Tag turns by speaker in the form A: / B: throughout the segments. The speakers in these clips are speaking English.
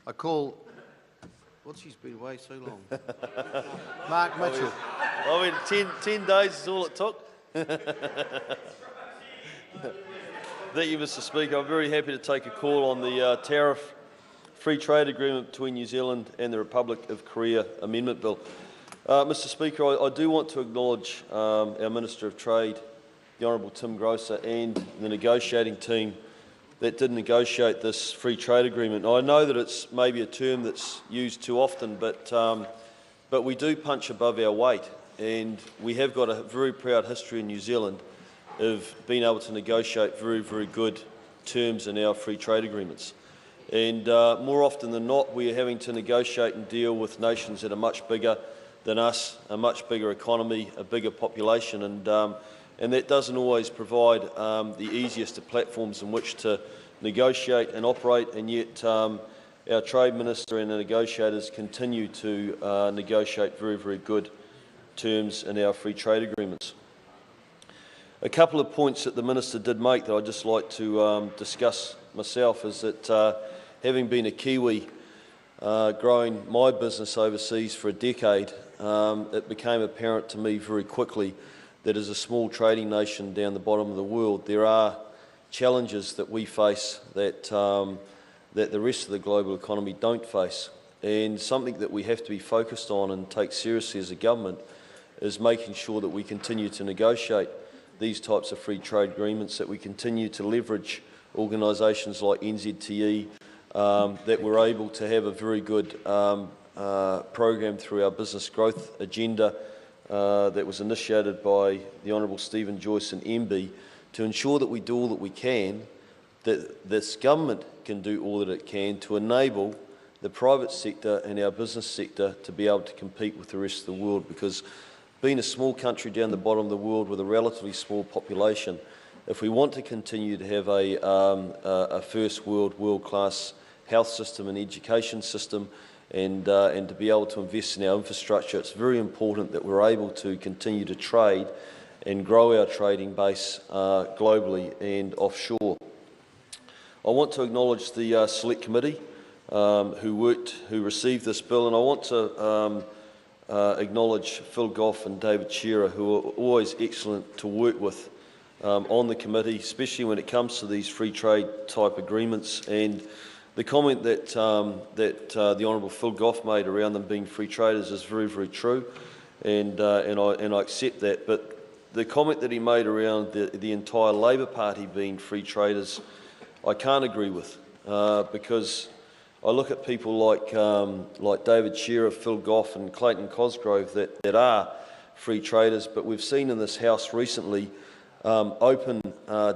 A: I call. What's he's been away so long? Mark Mitchell.
B: I mean, 10 days is all it took. Thank you, Mr. Speaker. I'm very happy to take a call on the Tariff Free Trade Agreement between New Zealand and the Republic of Korea Amendment Bill. Mr. Speaker, I do want to acknowledge our Minister of Trade, the Honourable Tim Grosser, and the negotiating team that did negotiate this free trade agreement. Now, I know that it's maybe a term that's used too often, but we do punch above our weight, and we have got a very proud history in New Zealand of being able to negotiate very, very good terms in our free trade agreements. And more often than not, we are having to negotiate and deal with nations that are much bigger than us, a much bigger economy, a bigger population, and that doesn't always provide the easiest of platforms in which to negotiate and operate, and yet our Trade Minister and the negotiators continue to negotiate very, very good terms in our free trade agreements. A couple of points that the Minister did make that I'd just like to discuss myself is that having been a Kiwi growing my business overseas for a decade, it became apparent to me very quickly that as a small trading nation down the bottom of the world, there are challenges that we face that the rest of the global economy don't face. And something that we have to be focused on and take seriously as a government is making sure that we continue to negotiate these types of free trade agreements, that we continue to leverage organisations like NZTE, that we're able to have a very good program through our business growth agenda that was initiated by the Honourable Stephen Joyce and MB to ensure that we do all that we can, that this government can do all that it can to enable the private sector and our business sector to be able to compete with the rest of the world, because being a small country down the bottom of the world with a relatively small population, if we want to continue to have a first world, world-class health system and education system, and to be able to invest in our infrastructure, it's very important that we're able to continue to trade and grow our trading base globally and offshore. I want to acknowledge the Select Committee who received this bill, and I want to acknowledge Phil Goff and David Shearer, who are always excellent to work with on the committee, especially when it comes to these free trade type agreements. And the comment that the Honourable Phil Goff made around them being free traders is very, very true, and I accept that. But the comment that he made around the entire Labor Party being free traders, I can't agree with, because I look at people like David Shearer, Phil Goff, and Clayton Cosgrove that are free traders, but we've seen in this House recently open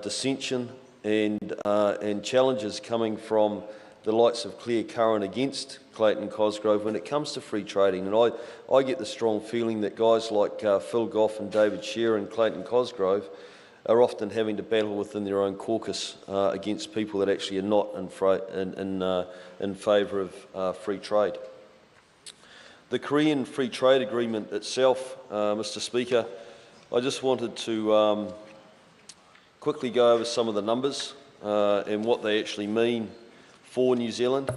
B: dissension and challenges coming from the likes of Claire Curran against Clayton Cosgrove when it comes to free trading. And I get the strong feeling that guys like Phil Goff and David Shearer and Clayton Cosgrove are often having to battle within their own caucus against people that actually are not in favour of free trade. The Korean Free Trade Agreement itself, Mr. Speaker, I just wanted to quickly go over some of the numbers and what they actually mean for New Zealand,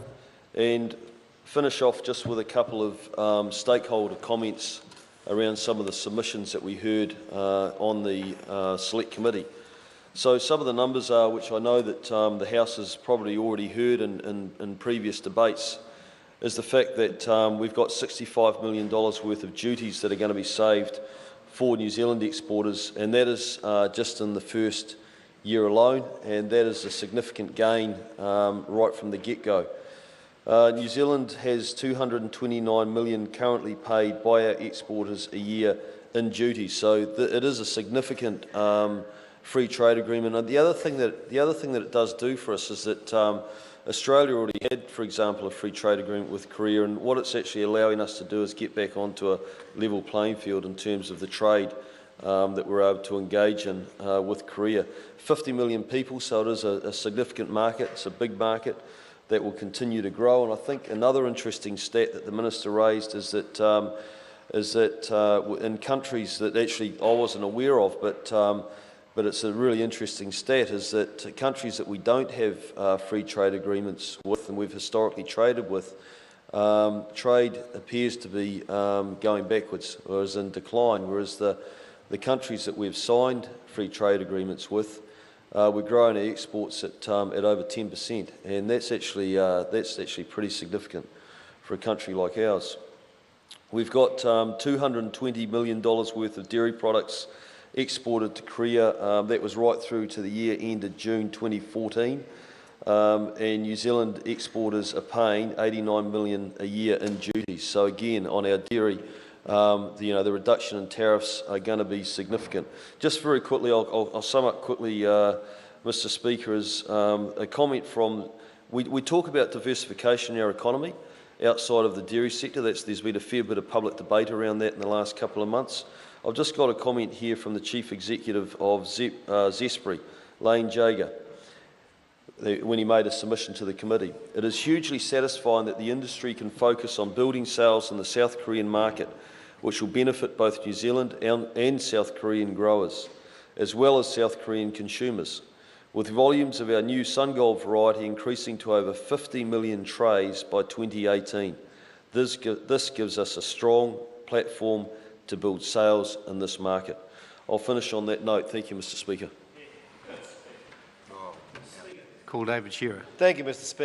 B: and finish off just with a couple of stakeholder comments around some of the submissions that we heard on the Select Committee. So some of the numbers are, which I know that the House has probably already heard in previous debates, is the fact that we've got $65 million worth of duties that are going to be saved for New Zealand exporters, and that is just in the first year alone, and that is a significant gain right from the get-go. New Zealand has $229 million currently paid by our exporters a year in duties, so it is a significant free trade agreement. And the other thing that it does do for us is that Australia already had, for example, a free trade agreement with Korea, and what it's actually allowing us to do is get back onto a level playing field in terms of the trade that we're able to engage in with Korea. 50 million people, so it is a significant market. It's a big market that will continue to grow. And I think another interesting stat that the Minister raised is that in countries that actually I wasn't aware of, but but it's a really interesting stat, is that countries that we don't have free trade agreements with and we've historically traded with, trade appears to be going backwards or is in decline, whereas the countries that we've signed free trade agreements with, we're growing our exports at over 10%, and that's actually pretty significant for a country like ours. We've got $220 million worth of dairy products exported to Korea. That was right through to the year ended June 2014. And New Zealand exporters are paying $89 million a year in duties. So again, on our dairy, the reduction in tariffs are going to be significant. Just very quickly, I'll sum up quickly, Mr. Speaker, is a comment from, we talk about diversification in our economy outside of the dairy sector. There's been a fair bit of public debate around that in the last couple of months. I've just got a comment here from the Chief Executive of Zespri, Lane Jager, when he made a submission to the committee. It is hugely satisfying that the industry can focus on building sales in the South Korean market, which will benefit both New Zealand and South Korean growers, as well as South Korean consumers. With volumes of our new SunGold variety increasing to over 50 million trays by 2018, this gives us a strong platform to build sales in this market. I'll finish on that note. Thank you, Mr. Speaker.
A: Call David Shearer.
C: Thank you, Mr. Speaker.